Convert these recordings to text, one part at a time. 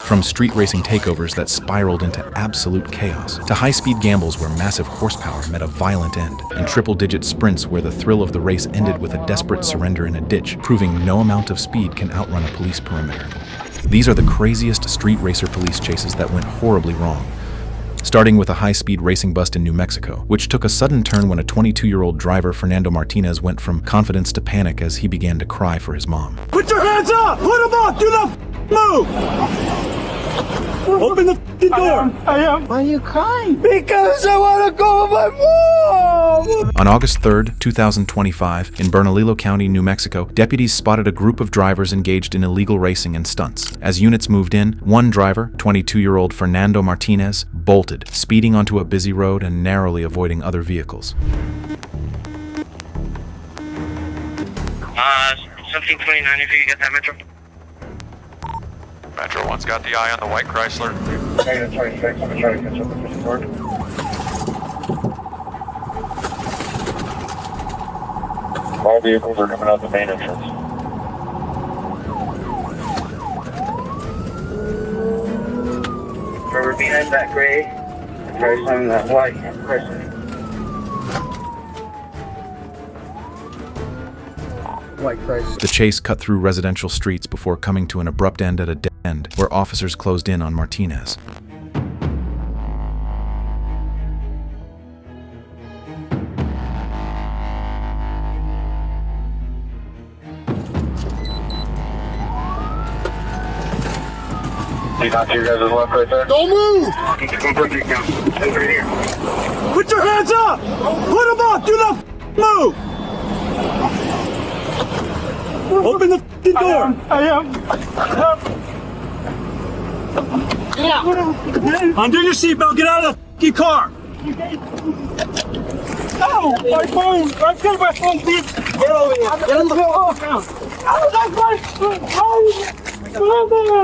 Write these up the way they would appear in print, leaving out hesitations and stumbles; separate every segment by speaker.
Speaker 1: From street racing takeovers that spiraled into absolute chaos, to high-speed gambles where massive horsepower met a violent end, and triple-digit sprints where the thrill of the race ended with a desperate surrender in a ditch, proving no amount of speed can outrun a police perimeter. These are the craziest street racer police chases that went horribly wrong. Starting with a high-speed racing bust in New Mexico, which took a sudden turn when a 22-year-old driver, Fernando Martinez, went from confidence to panic as he began to cry for his mom.
Speaker 2: Put your hands up! Put them up! Do not move! Open the door! I am.
Speaker 3: Why are you crying?
Speaker 2: Because I want to go with my mom!
Speaker 1: On August 3rd, 2025, in Bernalillo County, New Mexico, deputies spotted a group of drivers engaged in illegal racing and stunts. As units moved in, one driver, 22-year-old Fernando Martinez, bolted, speeding onto a busy road and narrowly avoiding other vehicles.
Speaker 4: Something 29 if you get that, Metro.
Speaker 5: Metro 1's got the eye on the white Chrysler.
Speaker 4: Negative 26, I'm gonna try to catch up with this board. All vehicles are coming out the main entrance. We're behind that gray, Chrysler and that white Chrysler.
Speaker 3: White Christ.
Speaker 1: The chase cut through residential streets before coming to an abrupt end at a dead end, where officers closed in on Martinez.
Speaker 4: See not to your guys' left right there?
Speaker 2: Don't move!
Speaker 4: Keep the project down. It's right here.
Speaker 2: Put your hands up! Put them up! Do not move! Open the door! I am. Undo your seatbelt. Get out of the car. Oh, my phone! I'm getting my phone, please. Get over here. Get on the phone.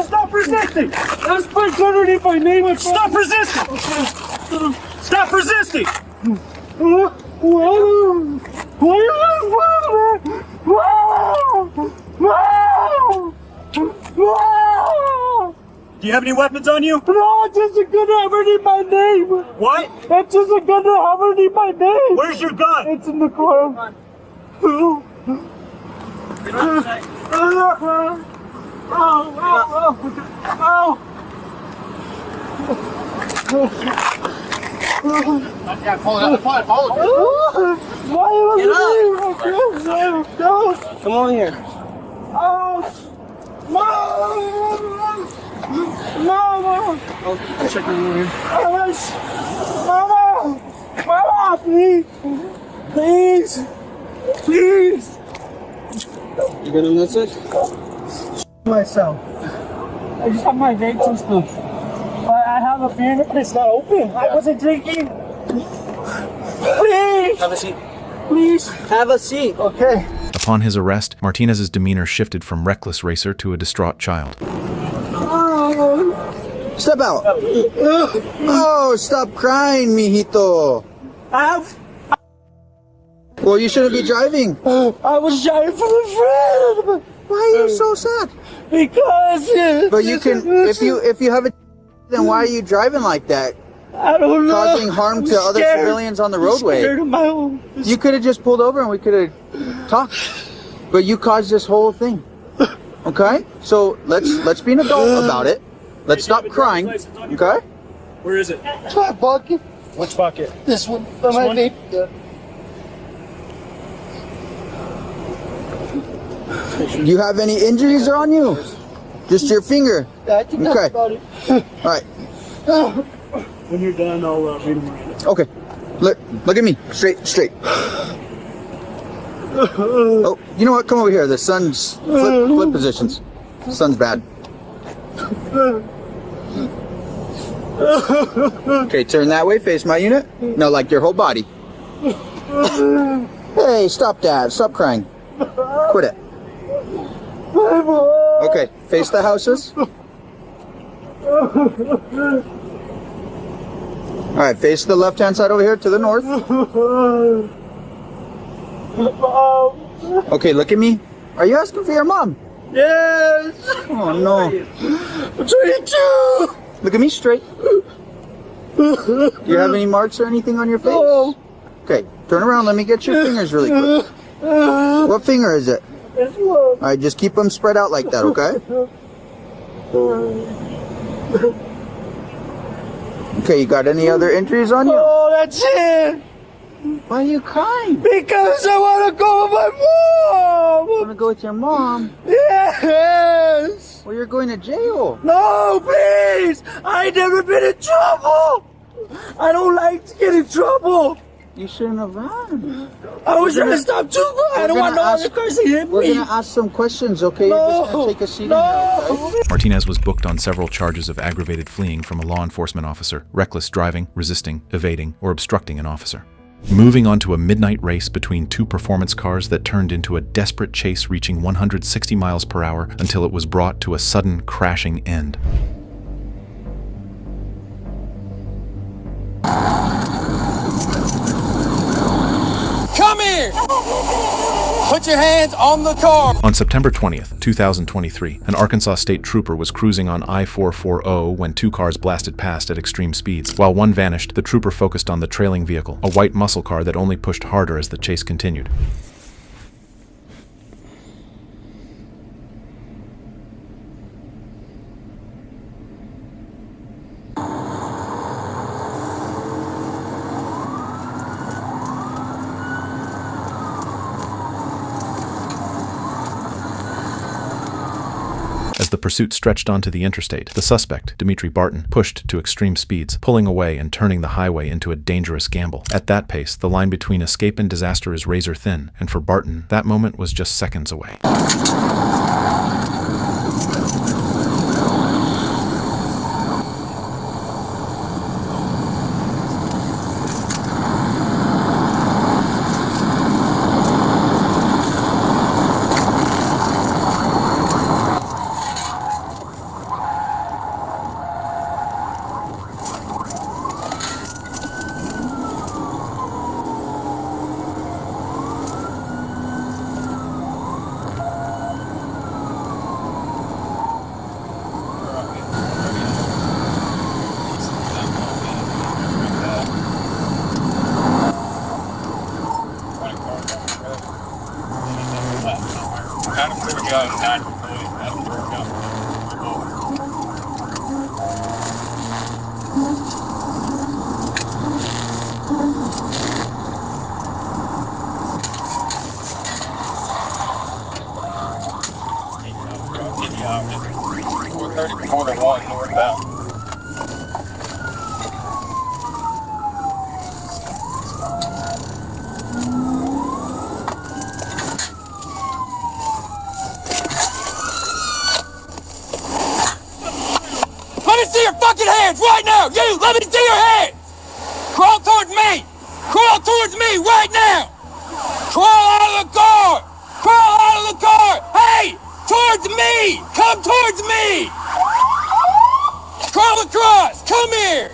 Speaker 2: Stop resisting! Let's put underneath my name. Stop resisting! Stop resisting! Do you have any weapons on you?
Speaker 6: No, it's just a gun underneath my name.
Speaker 2: What?
Speaker 6: It's just a gun underneath my name.
Speaker 2: Where's your gun?
Speaker 6: It's in the car.
Speaker 3: Yeah, pull it up.
Speaker 6: Come on here. Mama!
Speaker 3: Oh, check me here.
Speaker 6: Mama, please! Please!
Speaker 3: You gonna miss it?
Speaker 6: Myself. I just have my vapes and stuff. I have a beer, but it's not open. I wasn't drinking. Please!
Speaker 3: Have a seat.
Speaker 6: Please!
Speaker 3: Have a seat.
Speaker 6: Okay.
Speaker 1: Upon his arrest, Martinez's demeanor shifted from reckless racer to a distraught child.
Speaker 3: Step out. Oh, stop crying, mijito. Well, you shouldn't be driving.
Speaker 6: I was driving for a friend.
Speaker 3: Why are you so sad?
Speaker 6: Because.
Speaker 3: But you can, if you have a, then why are you driving like that?
Speaker 6: I don't know.
Speaker 3: Causing harm to other civilians on the roadway.
Speaker 6: I'm scared of my own.
Speaker 3: You could have just pulled over and we could have talked. But you caused this whole thing. Okay? So let's be an adult about it. Let's stop crying. Okay?
Speaker 2: Where is it?
Speaker 6: My bucket.
Speaker 2: Which bucket?
Speaker 6: This one. My vape.
Speaker 3: Do you have any injuries on you? Just your finger?
Speaker 6: I think that's about it.
Speaker 3: Alright.
Speaker 2: When you're done, I'll read them.
Speaker 3: Okay. Look at me. Straight. Oh, you know what? Come over here. The sun's flip positions. Sun's bad. Okay, turn that way. Face my unit. No, like your whole body. Hey, stop that. Stop crying. Quit it. Okay, face the houses. Alright, face the left-hand side over here to the north. Okay, look at me. Are you asking for your mom?
Speaker 6: Yes.
Speaker 3: Oh no.
Speaker 6: I'm 22.
Speaker 3: Look at me straight. Do you have any marks or anything on your face?
Speaker 6: No.
Speaker 3: Okay, turn around. Let me get your fingers really quick. What finger is it?
Speaker 6: This one.
Speaker 3: All right, just keep them spread out like that, okay? Okay, you got any other injuries on you?
Speaker 6: Oh, that's it.
Speaker 3: Why are you crying?
Speaker 6: Because I want to go with my
Speaker 3: You
Speaker 6: mom.
Speaker 3: want to go with your mom?
Speaker 6: Yes.
Speaker 3: Well, you're going to jail.
Speaker 6: No, please. I ain't never been in trouble. I don't like to get in trouble.
Speaker 3: You shouldn't have run.
Speaker 6: I was trying to stop too, but I don't want no other cars to hit
Speaker 3: We're
Speaker 6: me.
Speaker 3: going to ask some questions, okay? You're just going to take a seat in here, okay?
Speaker 1: Martinez was booked on several charges of aggravated fleeing from a law enforcement officer, reckless driving, resisting, evading, or obstructing an officer. Moving on to a midnight race between two performance cars that turned into a desperate chase reaching 160 miles per hour until it was brought to a sudden crashing end.
Speaker 7: Come here! Put your hands on the car!
Speaker 1: On September 20th, 2023, an Arkansas state trooper was cruising on I-440 when two cars blasted past at extreme speeds. While one vanished, the trooper focused on the trailing vehicle, a white muscle car that only pushed harder as the chase continued. As the pursuit stretched onto the interstate, the suspect, Dimitri Barton, pushed to extreme speeds, pulling away and turning the highway into a dangerous gamble. At that pace, the line between escape and disaster is razor thin, and for Barton, that moment was just seconds away.
Speaker 5: More than one northbound.
Speaker 7: Let me see your fucking hands right now! You! Let me see your hands! Crawl towards me! Crawl towards me right now! Crawl out of the car! Crawl out of the car! Hey! Towards me! Come towards me! Crawl across! Come here!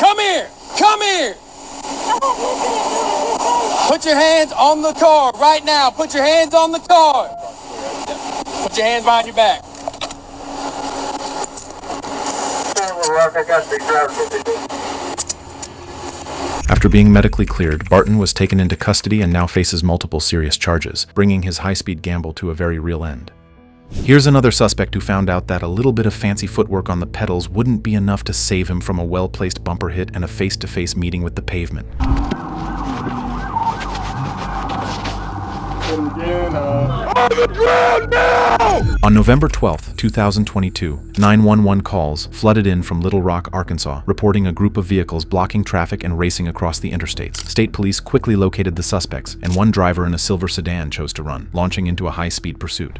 Speaker 7: Come here! Come here! Put your hands on the car right now. Put your hands on the car. Put your hands behind your back.
Speaker 1: After being medically cleared, Barton was taken into custody and now faces multiple serious charges, bringing his high-speed gamble to a very real end. Here's another suspect who found out that a little bit of fancy footwork on the pedals wouldn't be enough to save him from a well-placed bumper hit and a face-to-face meeting with the pavement. On November 12th, 2022, 911 calls flooded in from Little Rock, Arkansas, reporting a group of vehicles blocking traffic and racing across the interstates. State police quickly located the suspects, and one driver in a silver sedan chose to run, launching into a high-speed pursuit.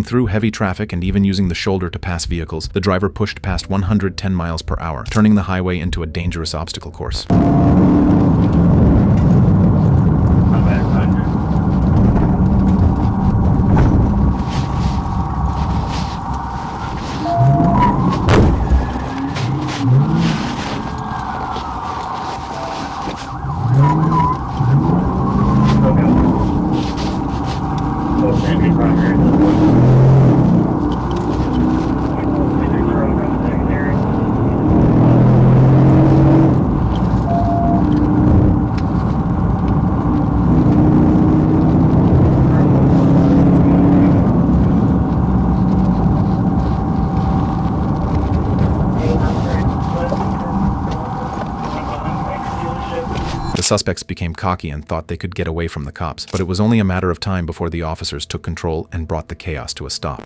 Speaker 1: through heavy traffic and even using the shoulder to pass vehicles, the driver pushed past 110 miles per hour, turning the highway into a dangerous obstacle course. The suspects became cocky and thought they could get away from the cops, but it was only a matter of time before the officers took control and brought the chaos to a stop.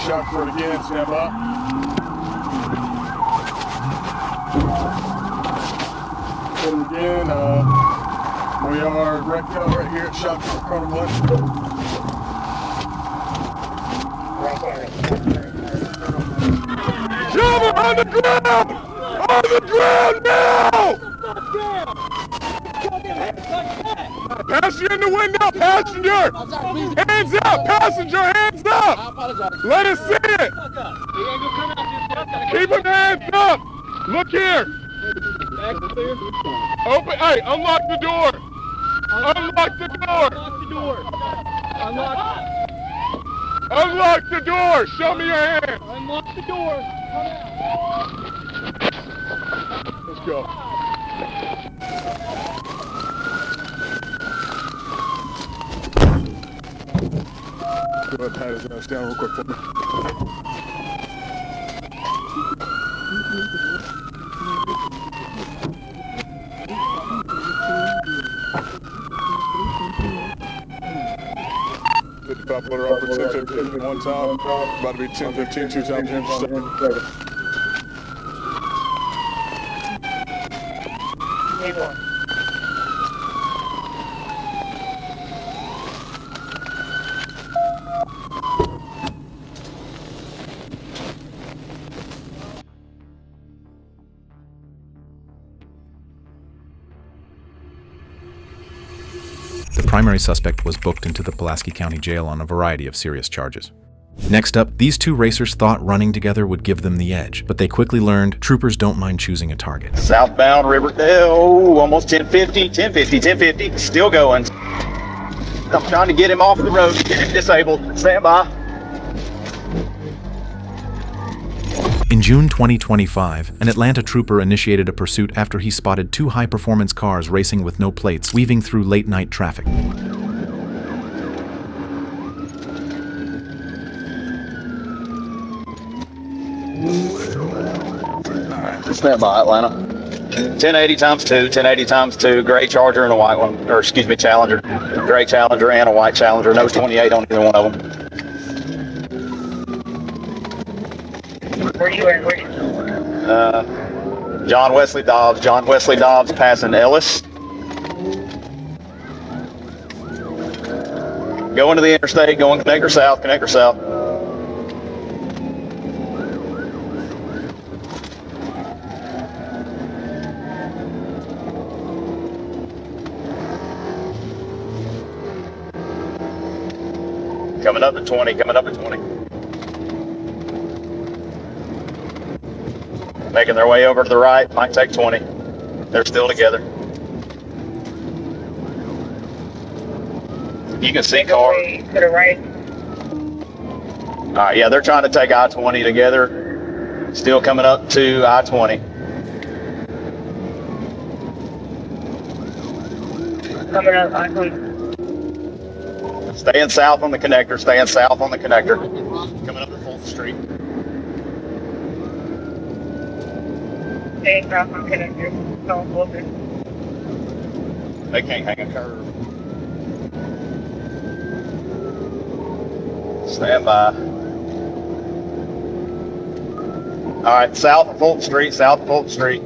Speaker 8: Shock for it again, stand by. Hit him again. We are wrecked out right here at Shock for corner 1. Jump on the ground! On the ground now! Passenger in the window! Passenger! Hands up! Passenger, hands up! Let us see it! Keep them hands up! Look here! Open, hey, unlock the door! Unlock the door! Unlock the door! Show me your hand!
Speaker 6: Unlock the door.
Speaker 8: Let's go. Go ahead, pat his ass down real quick for me. Poplar upward 10-15 one time, about to be 10-15 two times here.
Speaker 1: The primary suspect was booked into the Pulaski County Jail on a variety of serious charges. Next up, these two racers thought running together would give them the edge, but they quickly learned troopers don't mind choosing a target.
Speaker 9: Southbound Riverdale, almost 1050, still going. I'm trying to get him off the road, get him disabled. Stand by.
Speaker 1: In June 2025, an Atlanta trooper initiated a pursuit after he spotted two high-performance cars racing with no plates, weaving through late-night traffic.
Speaker 9: Stand by, Atlanta. 1080 times 2, 1080 times 2, gray Charger and a white one, or excuse me, Challenger. Gray Challenger and a white Challenger, no 28 on either one of them.
Speaker 4: Where you at?
Speaker 9: John Wesley Dobbs, passing Ellis. Going to the interstate, going connector south. Coming up to 20, coming up to 20. Making their way over to the right, might take 20. They're still together. You can see cars.
Speaker 4: To the right.
Speaker 9: All right, yeah, they're trying to take I-20 together. Still coming up to I-20.
Speaker 4: Coming up, I-20.
Speaker 9: Staying south on the connector, staying south on the connector. Coming up to Fulton Street.
Speaker 4: Staying south on connector. Don't hold it.
Speaker 9: They can't hang a curve. Stand by. All right, south of Fulton Street, south of Fulton Street.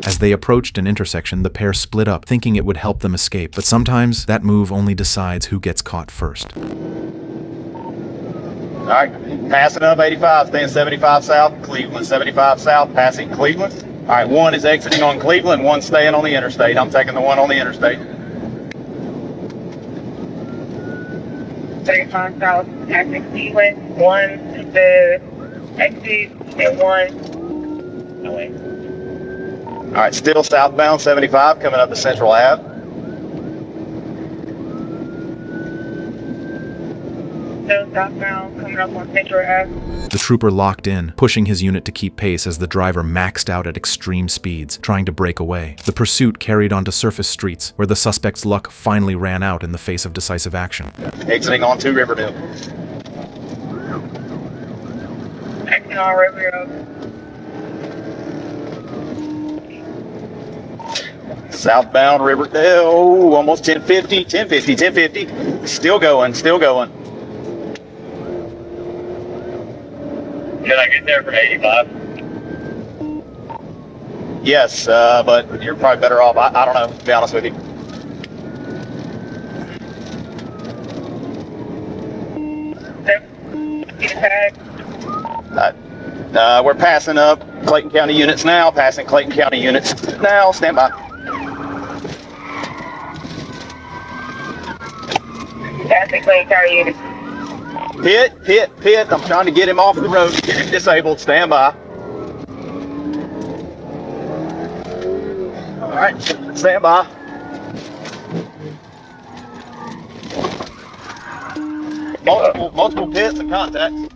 Speaker 1: As they approached an intersection, the pair split up, thinking it would help them escape. But sometimes that move only decides who gets caught first.
Speaker 9: All right, passing up 85, staying 75 south, Cleveland, 75 south, passing Cleveland. All right, one is exiting on Cleveland, one staying on the interstate. I'm taking the one on the interstate.
Speaker 4: 35 south, passing Cleveland. One is the exit, and one. No way.
Speaker 9: All right, still southbound 75, coming up to Central Ave.
Speaker 4: Still southbound, coming up on Central Ave.
Speaker 1: The trooper locked in, pushing his unit to keep pace as the driver maxed out at extreme speeds, trying to break away. The pursuit carried onto surface streets, where the suspect's luck finally ran out in the face of decisive action.
Speaker 9: Exiting onto Riverdale.
Speaker 4: Acting on Riverdale.
Speaker 9: Southbound Riverdale, almost 1050, 1050, 1050. Still going, still going.
Speaker 4: Did I get there for 85?
Speaker 9: Yes, but you're probably better off. I don't know, to be honest with you. We're passing up Clayton County units now, passing Clayton County units now. Stand by.
Speaker 4: Passing Clayton County unit.
Speaker 9: Pit. I'm trying to get him off the road. Get him disabled. Stand by. All right, stand by. Multiple pits and contacts.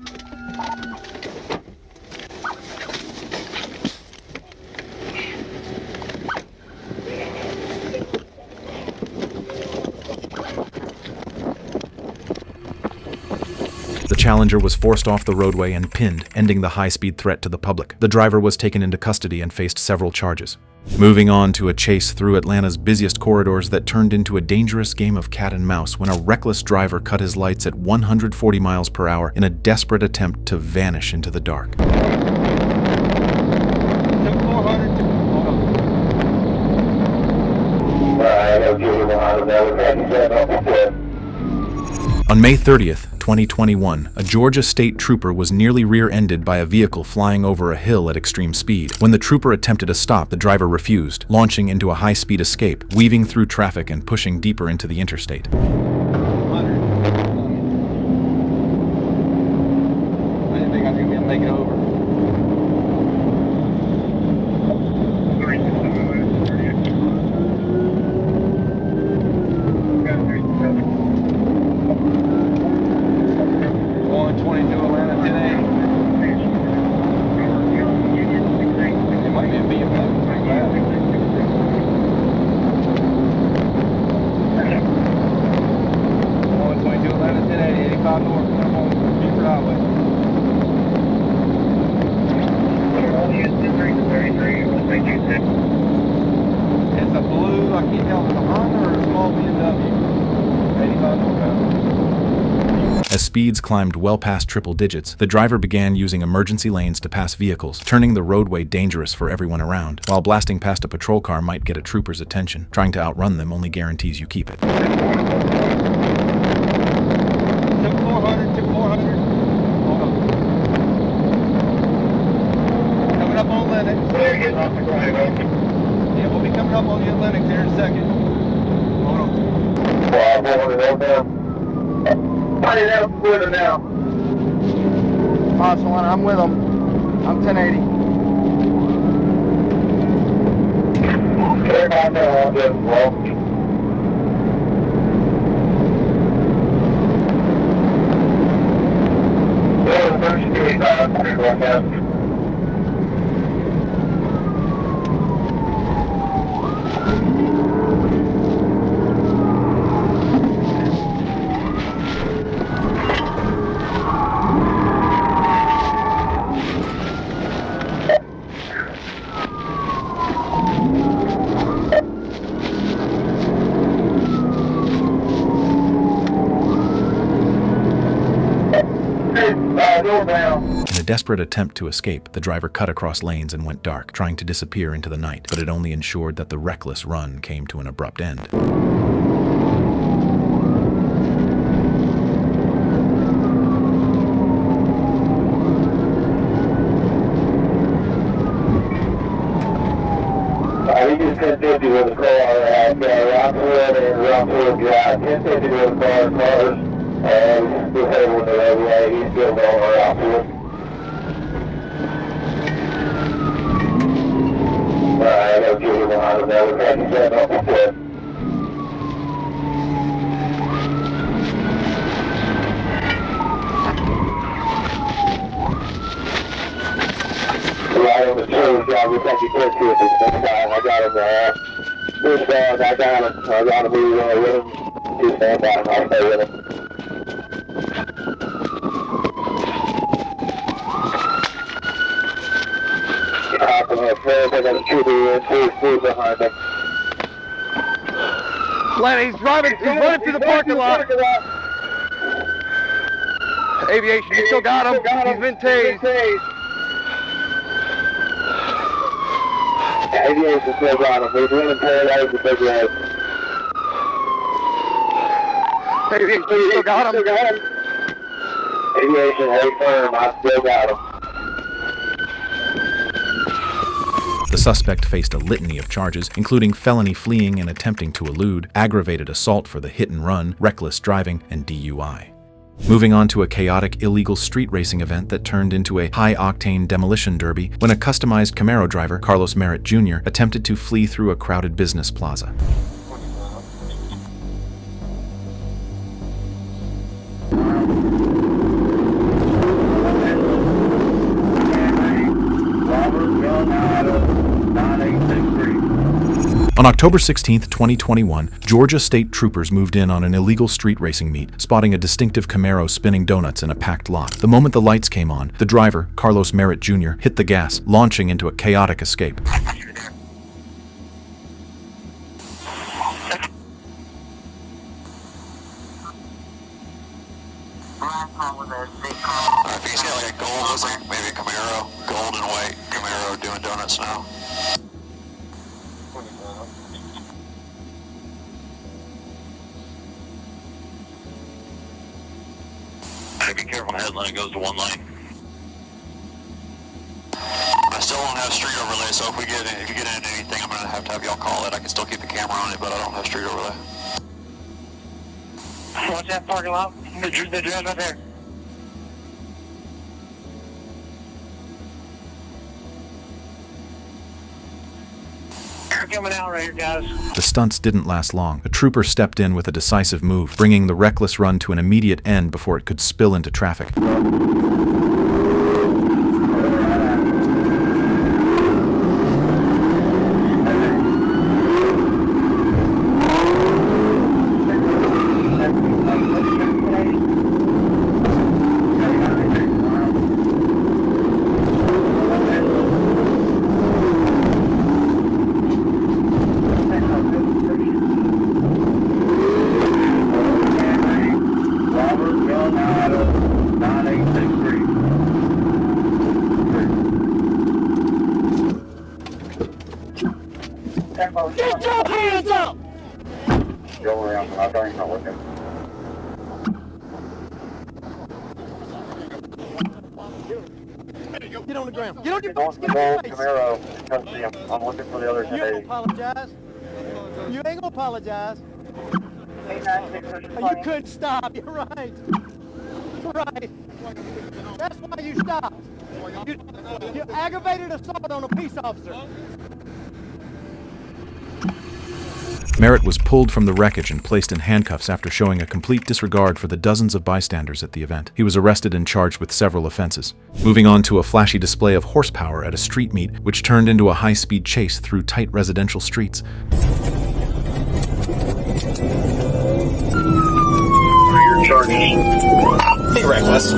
Speaker 1: The Challenger was forced off the roadway and pinned, ending the high-speed threat to the public. The driver was taken into custody and faced several charges. Moving on to a chase through Atlanta's busiest corridors that turned into a dangerous game of cat and mouse when a reckless driver cut his lights at 140 miles per hour in a desperate attempt to vanish into the dark. On May 30th, 2021, a Georgia state trooper was nearly rear-ended by a vehicle flying over a hill at extreme speed. When the trooper attempted to stop, the driver refused, launching into a high-speed escape, weaving through traffic and pushing deeper into the interstate.
Speaker 8: I didn't think I was going to be able to make it over. It's a blue, I can't tell if it's a Honda or a small BMW. 85 northbound.
Speaker 1: As speeds climbed well past triple digits, the driver began using emergency lanes to pass vehicles, turning the roadway dangerous for everyone around. While blasting past a patrol car might get a trooper's attention, trying to outrun them only guarantees you keep it.
Speaker 8: 400. Hold on. Coming up on Lennox. Yeah, we'll be coming up on you at Lennox here in a second. Hold on.
Speaker 2: Somebody else with him now.
Speaker 3: Awesome, I'm with them. I'm 1080.
Speaker 2: Everybody know I'm just well.
Speaker 1: In a desperate attempt to escape, the driver cut across lanes and went dark, trying to disappear into the night, but it only ensured that the reckless run came to an abrupt end.
Speaker 2: We just 1050 with a car, Rockwood and Rockwood Drive, 1050 with a car, cars, and we're heading the other way, he's still going around Rockwood. I got to get him behind him now, we're taking that off the foot. Right on the church, we're taking quick to this time. I got him, this down, I got him, we were with him, he's stand by him, I'll stay with him. Hopping up first, I got a trooper in, two behind him.
Speaker 8: Lenny, he's running through the parking lot. Aviation, you still got him. He's been tased.
Speaker 2: Aviation still got him. He's running paradise with big red.
Speaker 8: Aviation, you still got him.
Speaker 2: Aviation, hey firm, I still got him.
Speaker 1: The suspect faced a litany of charges, including felony fleeing and attempting to elude, aggravated assault for the hit and run, reckless driving, and DUI. Moving on to a chaotic illegal street racing event that turned into a high-octane demolition derby when a customized Camaro driver, Carlos Merritt Jr., attempted to flee through a crowded business plaza. On October 16, 2021, Georgia state troopers moved in on an illegal street racing meet, spotting a distinctive Camaro spinning donuts in a packed lot. The moment the lights came on, the driver, Carlos Merritt Jr., hit the gas, launching into a chaotic escape.
Speaker 5: I think he's got like a gold, looks like maybe a Camaro, gold and white Camaro doing donuts now. Be careful, headline goes to one lane. I still don't have street overlay, so if you get into anything, I'm gonna have y'all call it. I can still keep the camera on it, but I don't have street overlay.
Speaker 4: Watch that parking lot. The dress right there. They're coming out right here, guys.
Speaker 1: The stunts didn't last long. A trooper stepped in with a decisive move, bringing the reckless run to an immediate end before it could spill into traffic.
Speaker 7: Get your hands up!
Speaker 2: Go around, I thought he's not looking.
Speaker 6: Get on the ground. Get on your
Speaker 2: Don't Camaro, come see him. I'm looking for the other
Speaker 6: You ain't
Speaker 2: 1080.
Speaker 6: gonna apologize. You ain't gonna apologize. You couldn't stop. You're right. Right. That's why you stopped. You aggravated assault on a peace officer.
Speaker 1: Merritt was pulled from the wreckage and placed in handcuffs after showing a complete disregard for the dozens of bystanders at the event. He was arrested and charged with several offenses. Moving on to a flashy display of horsepower at a street meet, which turned into a high-speed chase through tight residential streets.
Speaker 2: Your charges.
Speaker 9: Be reckless.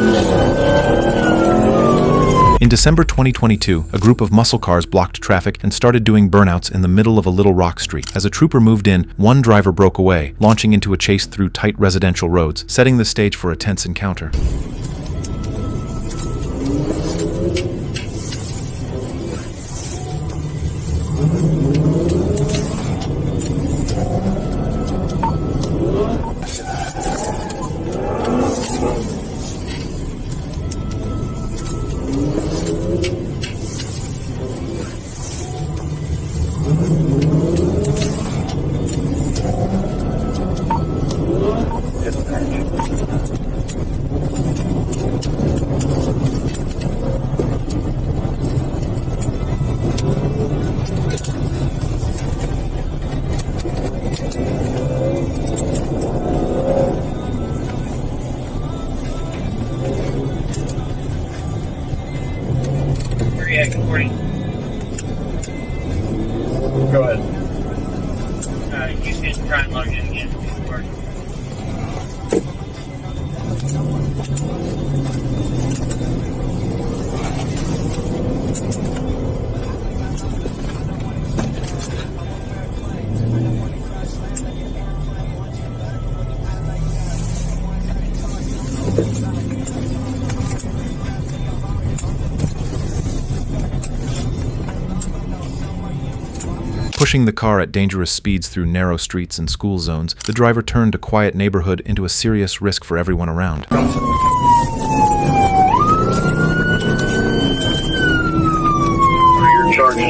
Speaker 1: In December 2022, a group of muscle cars blocked traffic and started doing burnouts in the middle of a Little Rock street. As a trooper moved in, one driver broke away, launching into a chase through tight residential roads, setting the stage for a tense encounter.
Speaker 2: Go ahead.
Speaker 4: You can try and log in again.
Speaker 1: Pushing the car at dangerous speeds through narrow streets and school zones, the driver turned a quiet neighborhood into a serious risk for everyone around.
Speaker 2: Your charges.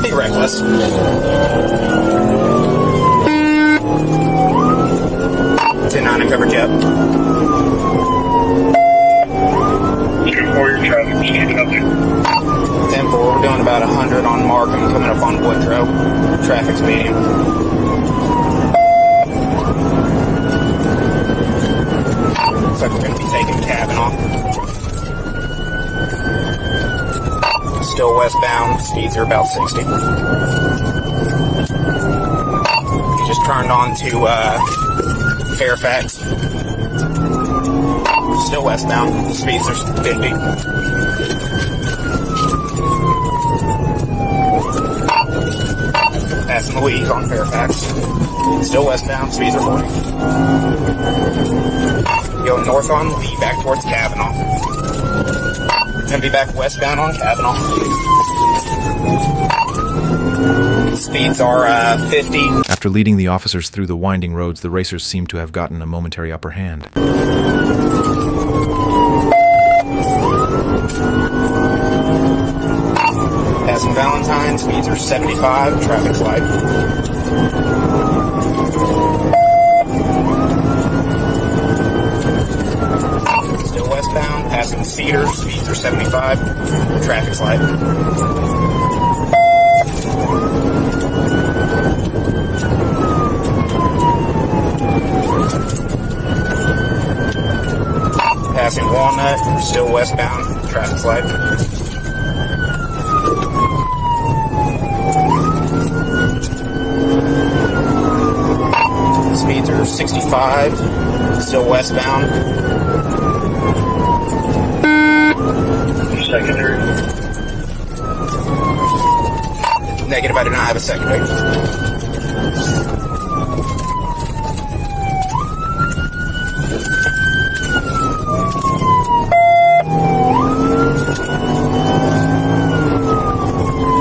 Speaker 9: Be reckless. 10-9 uncovered jet.
Speaker 2: 2-4, your traffic. Keep up there.
Speaker 9: 10-4, we're doing about 100 on Markham, coming up on Woodrow. Traffic's medium. Looks like we're going to be taking Kavanaugh. Still westbound, speeds are about 60. You just turned on to Fairfax. Still westbound, speeds are 50. Passing Louise on Fairfax. Still westbound, speeds are 40. Going north on Lee, back towards Kavanaugh. Gonna be back westbound on Kavanaugh. Speeds are 50.
Speaker 1: After leading the officers through the winding roads, the racers seemed to have gotten a momentary upper hand.
Speaker 9: Passing Valentine, speeds are 75, traffic's light. Still westbound, passing Cedar, speeds are 75, traffic's light. Passing Walnut, still westbound, traffic's light. Speeds are 65, still westbound.
Speaker 2: Secondary.
Speaker 9: Negative, I do not have a secondary.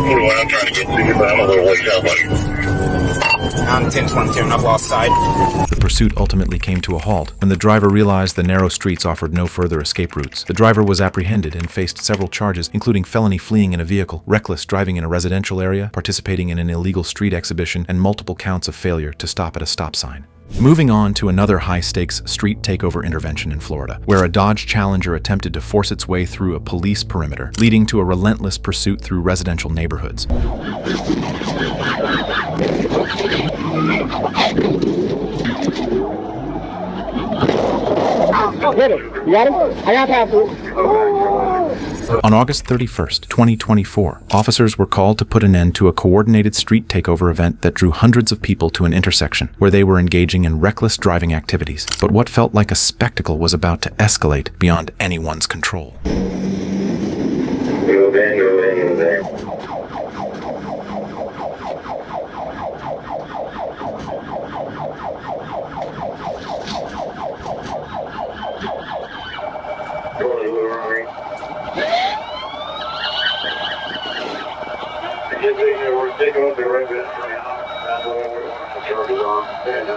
Speaker 2: Anyway, I'm trying to get to you, but I'm a little ways out, buddy.
Speaker 9: I'm 1022 and I've lost sight.
Speaker 1: The pursuit ultimately came to a halt when the driver realized the narrow streets offered no further escape routes. The driver was apprehended and faced several charges, including felony fleeing in a vehicle, reckless driving in a residential area, participating in an illegal street exhibition, and multiple counts of failure to stop at a stop sign. Moving on to another high-stakes street takeover intervention in Florida, where a Dodge Challenger attempted to force its way through a police perimeter, leading to a relentless pursuit through residential neighborhoods.
Speaker 6: Hit it. You got him? I got past it.
Speaker 1: On August 31st, 2024, officers were called to put an end to a coordinated street takeover event that drew hundreds of people to an intersection where they were engaging in reckless driving activities. But what felt like a spectacle was about to escalate beyond anyone's control.
Speaker 2: Move in, move in, move in. We're taking up the residence right now. That's what we're the charges on. And,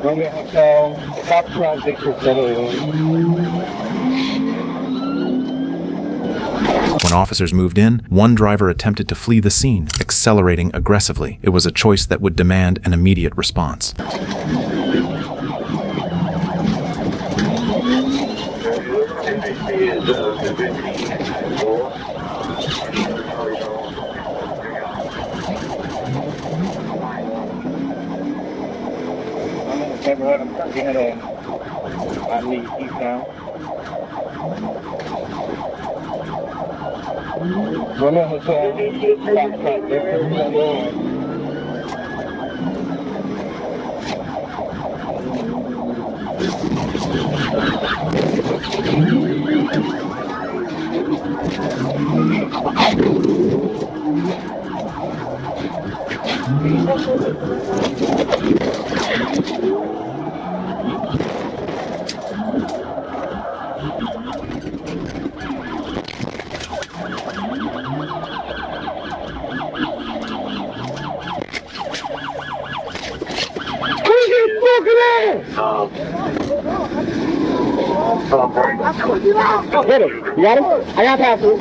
Speaker 6: Romeo Hotel, Foxtrot Victor 71.
Speaker 1: When officers moved in, one driver attempted to flee the scene, accelerating aggressively. It was a choice that would demand an immediate response.
Speaker 6: Neighborhood, I'm currently heading on the eastbound. Romeo Hotel, Foxtrot Victor 71. Hit him. You got him? I got past it.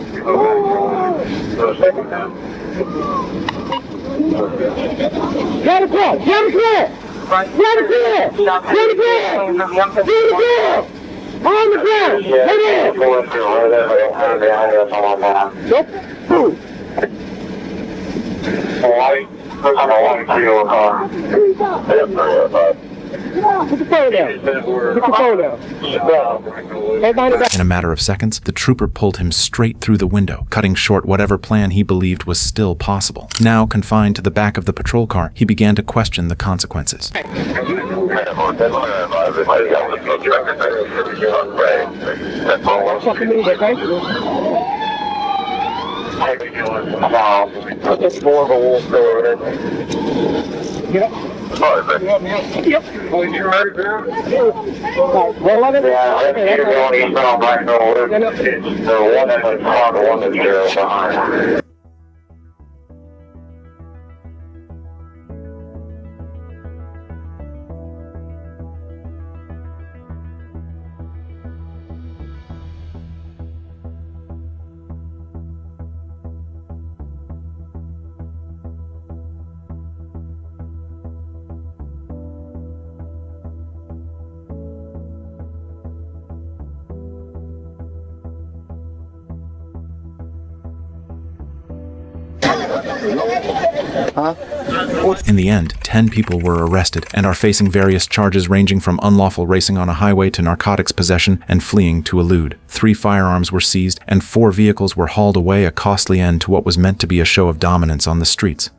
Speaker 6: Get it clear! Get it clear! Get it clear! Get it clear! Get it clear! On the ground! Get it! Nope. Put the phone down. Put the phone down.
Speaker 1: In a matter of seconds, the trooper pulled him straight through the window, cutting short whatever plan he believed was still possible. Now confined to the back of the patrol car, he began to question the consequences.
Speaker 2: It's more of a wolf story.
Speaker 6: Get up. Yep.
Speaker 2: Well, you heard it now?
Speaker 6: Well, I didn't.
Speaker 2: Yeah, you're going eastbound Black Road. The one that's in front, the one that's zero behind.
Speaker 1: In the end, 10 people were arrested and are facing various charges ranging from unlawful racing on a highway to narcotics possession and fleeing to elude. 3 firearms were seized and 4 vehicles were hauled away, a costly end to what was meant to be a show of dominance on the streets.